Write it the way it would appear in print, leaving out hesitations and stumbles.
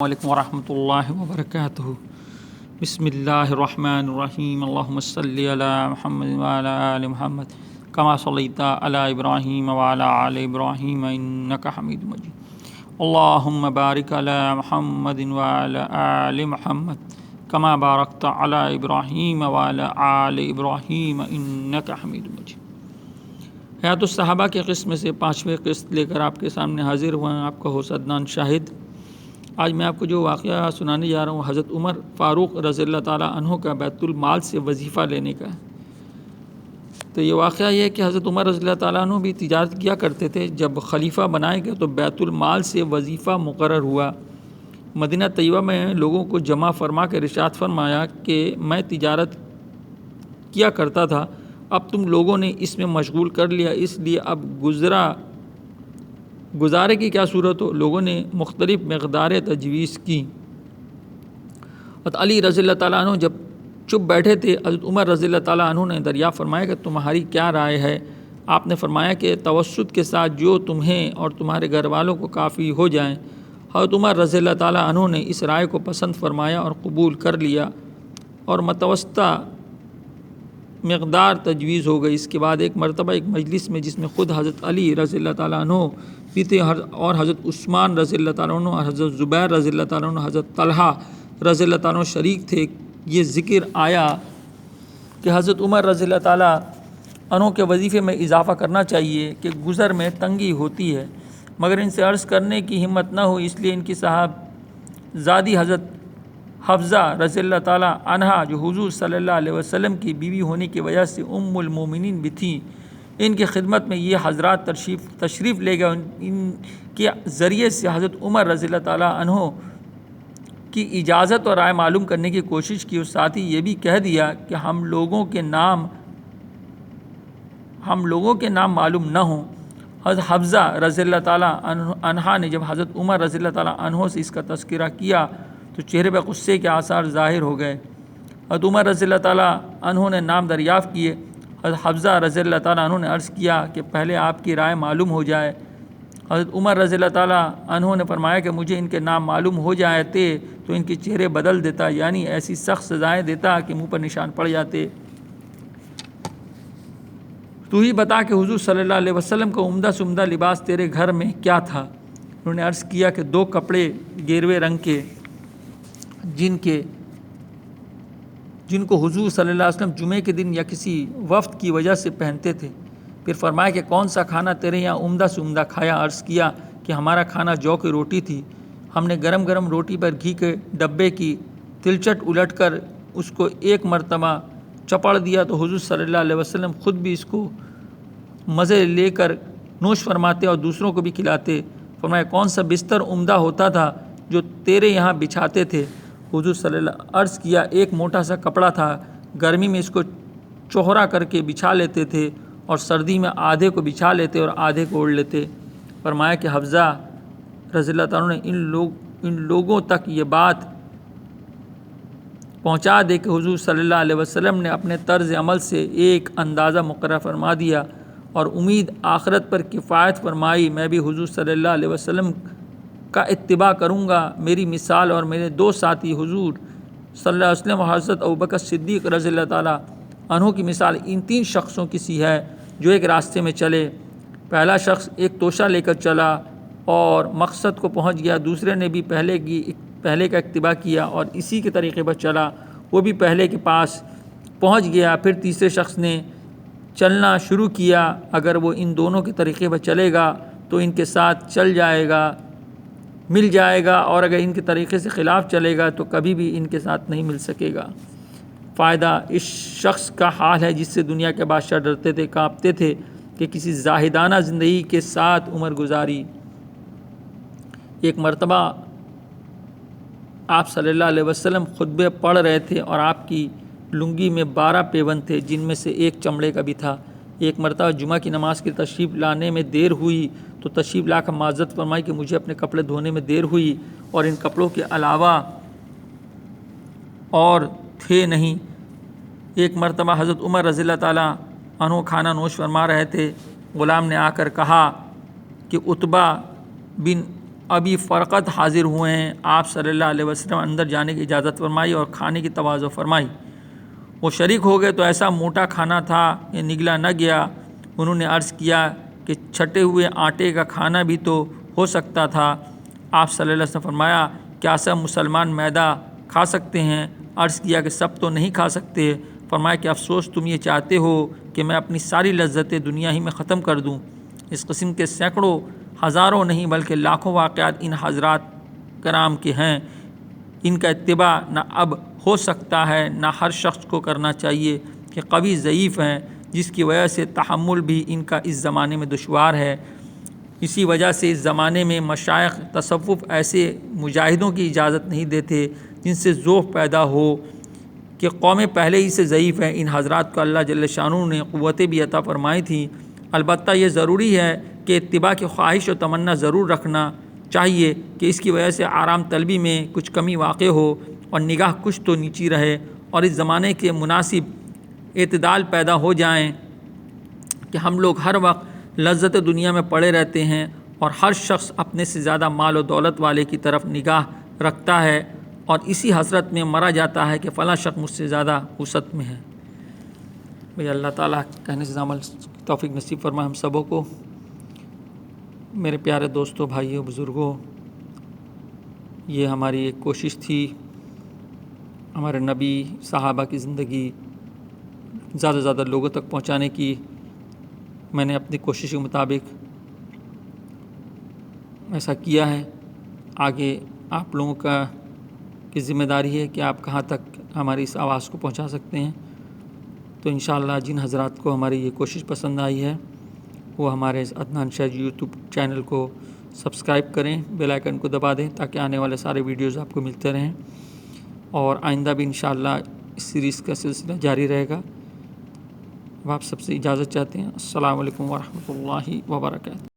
علیکم ورحمۃ اللہ وبرکاتہ۔ بسم اللہ الرحمن الرحیم۔ اللہم صلی علی محمد وعلی آل محمد کما صلیت علی ابراہیم وعلی آل ابراہیم انک حمید مجید۔ اللہم بارک علی محمد وعلی آل محمد کما بارکت علی ابراہیم وعلی آل ابراہیم انک حمید مجید۔ حیات الصحابہ کے قسم سے 5ویں قسط لے کر آپ کے سامنے حاضر ہوا ہیں، آپ کا ہوست عدنان شاہد۔ آج میں آپ کو جو واقعہ سنانے جا رہا ہوں حضرت عمر فاروق رضی اللہ تعالیٰ عنہ کا بیت المال سے وظیفہ لینے کا ہے۔ تو یہ واقعہ یہ ہے کہ حضرت عمر رضی اللہ تعالیٰ عنہ بھی تجارت کیا کرتے تھے۔ جب خلیفہ بنائے گئے تو بیت المال سے وظیفہ مقرر ہوا۔ مدینہ طیبہ میں لوگوں کو جمع فرما کے ارشاد فرمایا کہ میں تجارت کیا کرتا تھا، اب تم لوگوں نے اس میں مشغول کر لیا، اس لیے اب گزارے کی کیا صورت ہو۔ لوگوں نے مختلف مقداریں تجویز کی۔ حضرت علی رضی اللہ تعالیٰ عنہ جب چپ بیٹھے تھے، حضرت عمر رضی اللہ تعالیٰ عنہ نے دریافت فرمایا کہ تمہاری کیا رائے ہے۔ آپ نے فرمایا کہ توسط کے ساتھ جو تمہیں اور تمہارے گھر والوں کو کافی ہو جائیں۔ حضرت عمر رضی اللہ تعالیٰ عنہ نے اس رائے کو پسند فرمایا اور قبول کر لیا اور متوسطہ مقدار تجویز ہو گئی۔ اس کے بعد ایک مرتبہ ایک مجلس میں جس میں خود حضرت علی رضی اللہ تعالیٰ عنہ بھی تھے اور حضرت عثمان رضی اللہ تعالیٰ عنہ اور حضرت زبیر رضی اللہ تعالیٰ عنہ، حضرت طلحہ رضی اللہ تعالیٰ عنہ شریک تھے۔ یہ ذکر آیا کہ حضرت عمر رضی اللہ تعالیٰ عنہ کے وظیفے میں اضافہ کرنا چاہیے کہ گزر میں تنگی ہوتی ہے، مگر ان سے عرض کرنے کی ہمت نہ ہوئی، اس لیے ان کی صاحب زادی حضرت حفصہ رضی اللہ تعالیٰ عنہا جو حضور صلی اللہ علیہ وسلم کی بیوی ہونے کی وجہ سے ام المومنین بھی تھیں، ان کی خدمت میں یہ حضرات تشریف لے گئے۔ ان کے ذریعے سے حضرت عمر رضی اللہ تعالیٰ عنہ کی اجازت اور رائے معلوم کرنے کی کوشش کی، اور ساتھ ہی یہ بھی کہہ دیا کہ ہم لوگوں کے نام معلوم نہ ہوں۔ حضرت حفصہ رضی اللہ تعالیٰ عنہا نے جب حضرت عمر رضی اللہ تعالیٰ عنہ سے اس کا تذکرہ کیا تو چہرے پہ غصے کے آثار ظاہر ہو گئے۔ حضرت عمر رضی اللہ تعالیٰ عنہ نے نام دریافت کیے۔ حضرت حفصہ رضی اللہ تعالیٰ عنہ نے عرض کیا کہ پہلے آپ کی رائے معلوم ہو جائے۔ حضرت عمر رضی اللہ تعالیٰ عنہ نے فرمایا کہ مجھے ان کے نام معلوم ہو جاتے تو ان کے چہرے بدل دیتا، یعنی ایسی سخت سزائیں دیتا کہ منہ پر نشان پڑ جاتے۔ تو ہی بتا کہ حضور صلی اللہ علیہ وسلم کا عمدہ سے عمدہ لباس تیرے گھر میں کیا تھا؟ انہوں نے عرض کیا کہ 2 کپڑے گیروے رنگ کے جن کو حضور صلی اللہ علیہ وسلم جمعے کے دن یا کسی وفد کی وجہ سے پہنتے تھے۔ پھر فرمایا کہ کون سا کھانا تیرے یہاں عمدہ سے عمدہ کھایا؟ عرض کیا کہ ہمارا کھانا جو کی روٹی تھی، ہم نے گرم گرم روٹی پر گھی کے ڈبے کی تلچٹ الٹ کر اس کو ایک مرتبہ چپڑ دیا تو حضور صلی اللہ علیہ وسلم خود بھی اس کو مزے لے کر نوش فرماتے اور دوسروں کو بھی کھلاتے۔ فرمایا کون سا بستر عمدہ ہوتا تھا جو تیرے یہاں بچھاتے تھے؟ حضور صلی اللہ عرض کیا ایک موٹا سا کپڑا تھا، گرمی میں اس کو چوہرا کر کے بچھا لیتے تھے اور سردی میں آدھے کو بچھا لیتے اور آدھے کو اوڑھ لیتے۔ فرمایا کہ حفصہ رضی اللہ تعالیٰ نے ان لوگوں تک یہ بات پہنچا دے کہ حضور صلی اللہ علیہ وسلم نے اپنے طرز عمل سے ایک اندازہ مقرر فرما دیا اور امید آخرت پر کفایت فرمائی۔ میں بھی حضور صلی اللہ علیہ وسلم کا اتباع کروں گا۔ میری مثال اور میرے 2 ساتھی حضور صلی اللہ علیہ وسلم اور حضرت ابوبکر صدیق رضی اللہ تعالیٰ عنہ کی مثال ان 3 شخصوں کی سی ہے جو ایک راستے میں چلے۔ پہلا شخص ایک توشہ لے کر چلا اور مقصد کو پہنچ گیا، دوسرے نے بھی پہلے کا اتباع کیا اور اسی کے طریقے پر چلا، وہ بھی پہلے کے پاس پہنچ گیا۔ پھر تیسرے شخص نے چلنا شروع کیا، اگر وہ ان دونوں کے طریقے پر چلے گا تو ان کے ساتھ چل جائے گا، مل جائے گا، اور اگر ان کے طریقے سے خلاف چلے گا تو کبھی بھی ان کے ساتھ نہیں مل سکے گا۔ فائدہ اس شخص کا حال ہے جس سے دنیا کے بادشاہ ڈرتے تھے، کانپتے تھے کہ کسی زاہدانہ زندگی کے ساتھ عمر گزاری۔ ایک مرتبہ آپ صلی اللہ علیہ وسلم خطبے پڑھ رہے تھے اور آپ کی لنگی میں 12 پیوند تھے جن میں سے ایک چمڑے کا بھی تھا۔ ایک مرتبہ جمعہ کی نماز کی تشریف لانے میں دیر ہوئی تو تشریف لا کر معذرت فرمائی کہ مجھے اپنے کپڑے دھونے میں دیر ہوئی اور ان کپڑوں کے علاوہ اور تھے نہیں۔ ایک مرتبہ حضرت عمر رضی اللہ تعالیٰ عنہ کھانا نوش فرما رہے تھے، غلام نے آ کر کہا کہ عتبہ بن ابھی فرقت حاضر ہوئے ہیں، آپ صلی اللہ علیہ وسلم اندر جانے کی اجازت فرمائی اور کھانے کی تواضع فرمائی۔ وہ شریک ہو گئے تو ایسا موٹا کھانا تھا کہ نگلا نہ گیا۔ انہوں نے عرض کیا کہ چھٹے ہوئے آٹے کا کھانا بھی تو ہو سکتا تھا۔ آپ صلی اللہ علیہ وسلم فرمایا کیا سب مسلمان میدا کھا سکتے ہیں؟ عرض کیا کہ سب تو نہیں کھا سکتے۔ فرمایا کہ افسوس تم یہ چاہتے ہو کہ میں اپنی ساری لذتیں دنیا ہی میں ختم کر دوں۔ اس قسم کے سینکڑوں، ہزاروں نہیں بلکہ لاکھوں واقعات ان حضرات کرام کے ہیں۔ ان کا اتباع نہ اب ہو سکتا ہے، نہ ہر شخص کو کرنا چاہیے کہ قوی ضعیف ہیں، جس کی وجہ سے تحمل بھی ان کا اس زمانے میں دشوار ہے۔ اسی وجہ سے اس زمانے میں مشائخ تصوف ایسے مجاہدوں کی اجازت نہیں دیتے جن سے ذوق پیدا ہو کہ قومیں پہلے ہی سے ضعیف ہیں۔ ان حضرات کو اللہ جل شانہ نے قوتیں بھی عطا فرمائی تھیں۔ البتہ یہ ضروری ہے کہ اتباع کی خواہش و تمنا ضرور رکھنا چاہیے کہ اس کی وجہ سے آرام طلبی میں کچھ کمی واقع ہو اور نگاہ کچھ تو نیچی رہے، اور اس زمانے کے مناسب اعتدال پیدا ہو جائیں کہ ہم لوگ ہر وقت لذت دنیا میں پڑے رہتے ہیں اور ہر شخص اپنے سے زیادہ مال و دولت والے کی طرف نگاہ رکھتا ہے اور اسی حسرت میں مرا جاتا ہے کہ فلاں شخص مجھ سے زیادہ وسعت میں ہے۔ بھئی اللہ تعالیٰ کہنے سے عمل توفیق نصیب فرمائے ہم سبوں کو۔ میرے پیارے دوستوں، بھائیوں، بزرگوں، یہ ہماری ایک کوشش تھی ہمارے نبی صحابہ کی زندگی زیادہ سے زیادہ لوگوں تک پہنچانے کی۔ میں نے اپنی کوشش کے مطابق ایسا کیا ہے۔ آگے آپ لوگوں کی ذمہ داری ہے کہ آپ کہاں تک ہماری اس آواز کو پہنچا سکتے ہیں۔ تو انشاءاللہ جن حضرات کو ہماری یہ کوشش پسند آئی ہے وہ ہمارے عدنان شاہ یوٹیوب چینل کو سبسکرائب کریں، بیل آئیکن کو دبا دیں تاکہ آنے والے سارے ویڈیوز آپ کو ملتے رہیں، اور آئندہ بھی انشاءاللہ اس سیریز کا سلسلہ جاری رہے گا۔ اب آپ سب سے اجازت چاہتے ہیں۔ السلام علیکم ورحمۃ اللہ وبرکاتہ۔